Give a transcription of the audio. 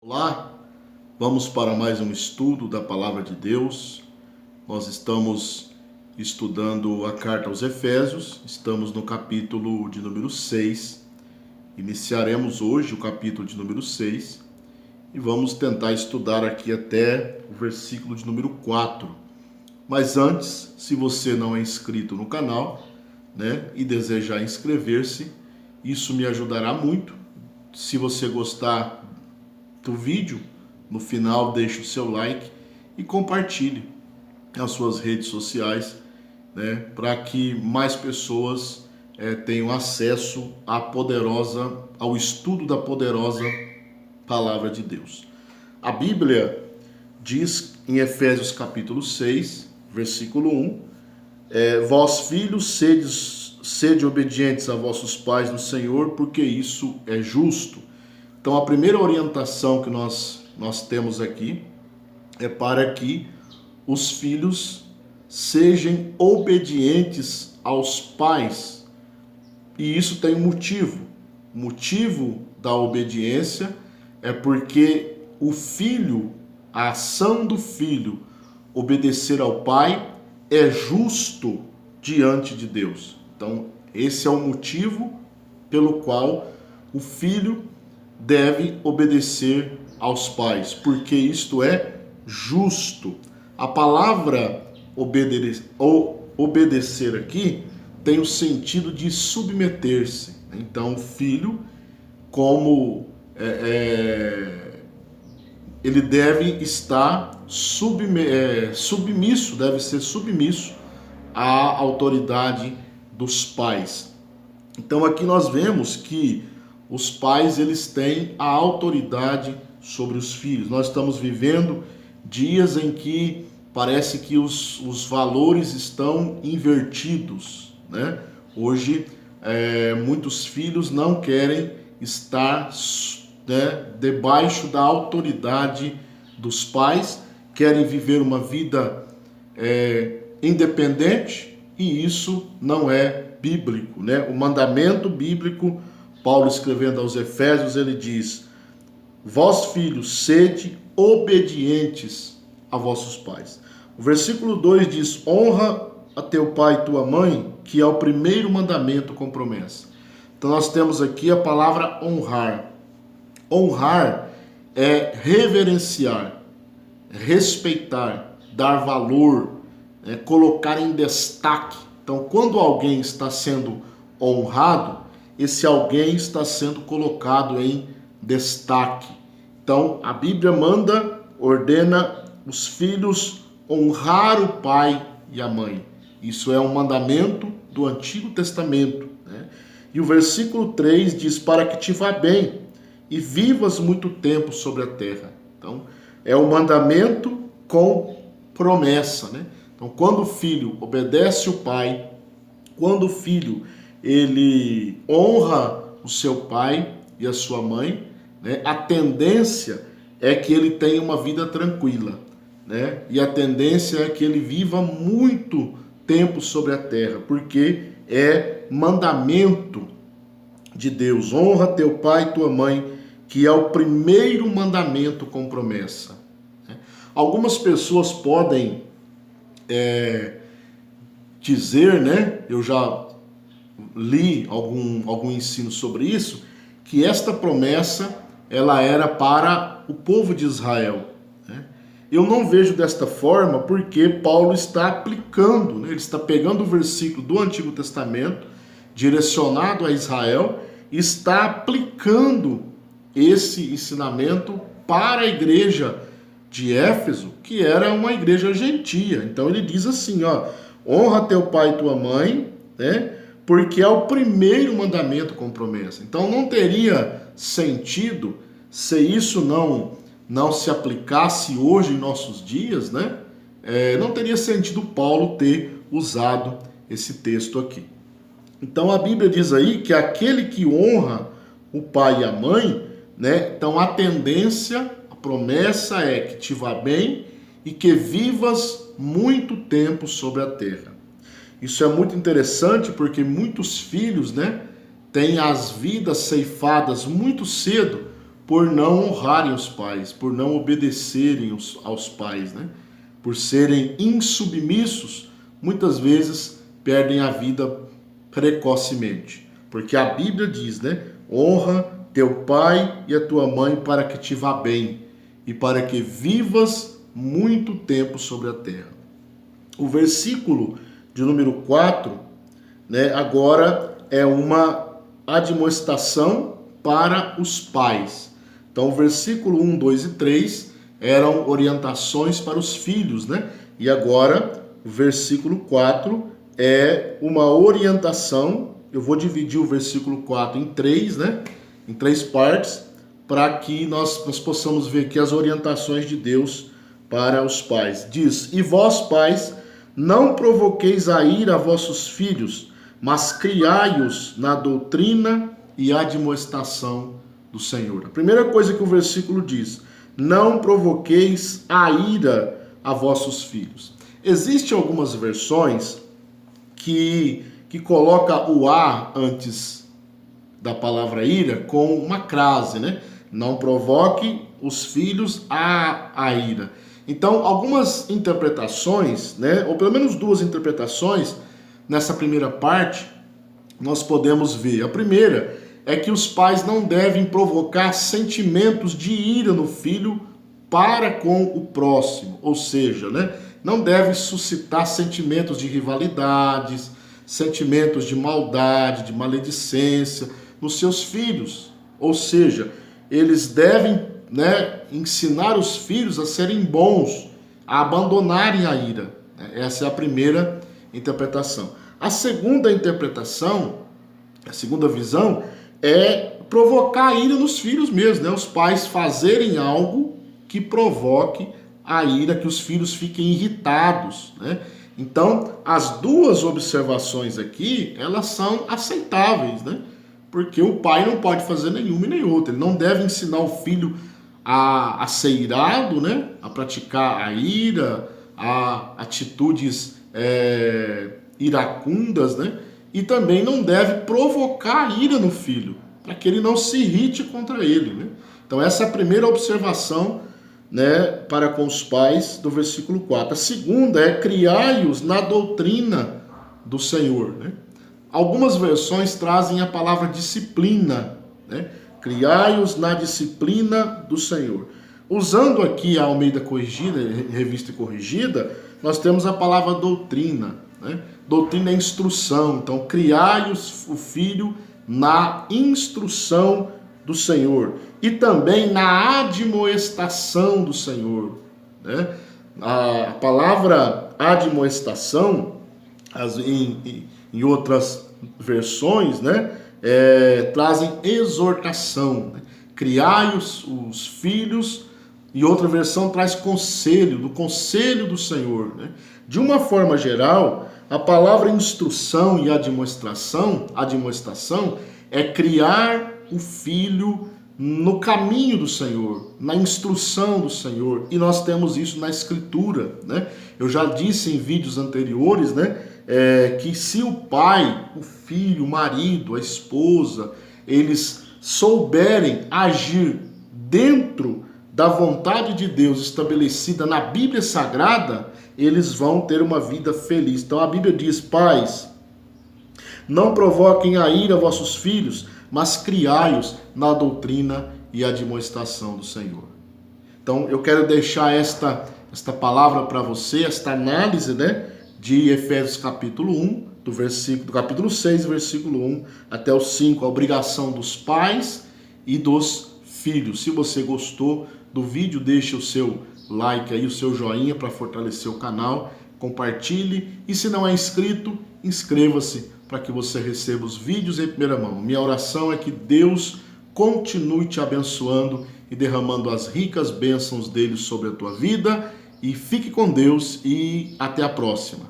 Olá, vamos para mais um estudo da Palavra de Deus. Nós estamos estudando a carta aos Efésios, estamos no capítulo de número 6. Iniciaremos hoje o capítulo de número 6 e vamos tentar estudar aqui até o versículo de número 4. Mas antes, se você não é inscrito no canal, e desejar inscrever-se, isso me ajudará muito. Se você gostar do vídeo, no final deixe o seu like e compartilhe nas suas redes sociais, para que mais pessoas tenham acesso ao estudo da poderosa Palavra de Deus. A Bíblia diz em Efésios capítulo 6, versículo 1, vós filhos sede obedientes a vossos pais no Senhor, porque isso é justo. Então a primeira orientação que nós temos aqui é para que os filhos sejam obedientes aos pais. E isso tem um motivo. O motivo da obediência é porque a ação do filho obedecer ao pai é justo diante de Deus. Então esse é o motivo pelo qual o filho deve obedecer aos pais, porque isto é justo. A palavra obedecer aqui tem o sentido de submeter-se. Então, o filho, como ele deve estar submisso, deve ser submisso à autoridade dos pais. Então, aqui nós vemos que os pais, eles têm a autoridade sobre os filhos. Nós estamos vivendo dias em que parece que os valores estão invertidos, Hoje, muitos filhos não querem estar debaixo da autoridade dos pais, querem viver uma vida independente, e isso não é bíblico, O mandamento bíblico, Paulo escrevendo aos Efésios, ele diz: vós filhos, sede obedientes a vossos pais. O versículo 2 diz: honra a teu pai e tua mãe, que é o primeiro mandamento com promessa. Então nós temos aqui a palavra honrar. Honrar é reverenciar, respeitar, dar valor, colocar em destaque. Então quando alguém está sendo honrado, esse alguém está sendo colocado em destaque. Então, a Bíblia ordena os filhos honrar o pai e a mãe. Isso é um mandamento do Antigo Testamento. E o versículo 3 diz: para que te vá bem e vivas muito tempo sobre a terra. Então, é um mandamento com promessa. Então, quando o filho obedece o pai, quando o filho ele honra o seu pai e a sua mãe, a tendência é que ele tenha uma vida tranquila, E a tendência é que ele viva muito tempo sobre a terra, porque é mandamento de Deus. Honra teu pai e tua mãe, que é o primeiro mandamento com promessa. Algumas pessoas podem dizer, eu já li algum ensino sobre isso, que esta promessa ela era para o povo de Israel. Eu não vejo desta forma, porque Paulo está aplicando, ele está pegando o versículo do Antigo Testamento, direcionado a Israel, e está aplicando esse ensinamento para a igreja de Éfeso, que era uma igreja gentia. Então ele diz assim, honra teu pai e tua mãe, porque é o primeiro mandamento com promessa. Então não teria sentido se isso não se aplicasse hoje em nossos dias, não teria sentido Paulo ter usado esse texto aqui. Então a Bíblia diz aí que aquele que honra o pai e a mãe, então a tendência, a promessa é que te vá bem e que vivas muito tempo sobre a terra. Isso é muito interessante, porque muitos filhos, têm as vidas ceifadas muito cedo por não honrarem os pais, por não obedecerem aos pais, né? Por serem insubmissos, muitas vezes perdem a vida precocemente. Porque a Bíblia diz, né? Honra teu pai e a tua mãe para que te vá bem e para que vivas muito tempo sobre a terra. O versículo de número 4, né, agora é uma admoestação para os pais. Então, o versículo 1, 2 e 3 eram orientações para os filhos, né? E agora, o versículo 4 é uma orientação. Eu vou dividir o versículo 4 em 3, né? Em 3 partes, para que nós possamos ver aqui as orientações de Deus para os pais. Diz: e vós, pais, não provoqueis a ira a vossos filhos, mas criai-os na doutrina e admoestação do Senhor. A primeira coisa que o versículo diz: não provoqueis a ira a vossos filhos. Existem algumas versões que coloca o a antes da palavra ira com uma crase, né? Não provoque os filhos a ira. Então, algumas interpretações, né? Ou pelo menos 2 interpretações nessa primeira parte, nós podemos ver. A primeira é que os pais não devem provocar sentimentos de ira no filho para com o próximo, ou seja, né, não deve suscitar sentimentos de rivalidades, sentimentos de maldade, de maledicência nos seus filhos. Ou seja, eles devem, né, ensinar os filhos a serem bons, a abandonarem a ira. Essa é a primeira interpretação. A segunda interpretação, a segunda visão, é provocar a ira nos filhos mesmo, né? Os pais fazerem algo que provoque a ira, que os filhos fiquem irritados, né? Então, as 2 observações aqui, elas são aceitáveis, né? Porque o pai não pode fazer nenhuma e nem outra. Ele não deve ensinar o filho a ser irado, né? A praticar a ira, a atitudes iracundas, né? E também não deve provocar a ira no filho, para que ele não se irrite contra ele, né? Então essa é a primeira observação, né, para com os pais do versículo 4. A segunda é criai-os na doutrina do Senhor, né? Algumas versões trazem a palavra disciplina, né? Criai-os na disciplina do Senhor. Usando aqui a Almeida Corrigida, Revista Corrigida, nós temos a palavra doutrina, né? Doutrina é instrução. Então, criai o filho na instrução do Senhor e também na admoestação do Senhor, né? A palavra admoestação, em outras versões, né, trazem exortação, né? Criai os filhos, e outra versão traz conselho, do conselho do Senhor, né? De uma forma geral, a palavra instrução e admoestação é criar o filho no caminho do Senhor, na instrução do Senhor, e nós temos isso na Escritura, né? Eu já disse em vídeos anteriores, né, que se o pai, o filho, o marido, a esposa, eles souberem agir dentro da vontade de Deus estabelecida na Bíblia Sagrada, eles vão ter uma vida feliz. Então a Bíblia diz: pais, não provoquem a ira vossos filhos, mas criai-os na doutrina e admoestação do Senhor. Então eu quero deixar esta palavra para você, esta análise, né, de Efésios capítulo 1, do capítulo 6, versículo 1 até o 5, a obrigação dos pais e dos filhos. Se você gostou do vídeo, deixe o seu like aí, o seu joinha para fortalecer o canal, compartilhe, e se não é inscrito, inscreva-se para que você receba os vídeos em primeira mão. Minha oração é que Deus continue te abençoando e derramando as ricas bênçãos dele sobre a tua vida, e fique com Deus e até a próxima.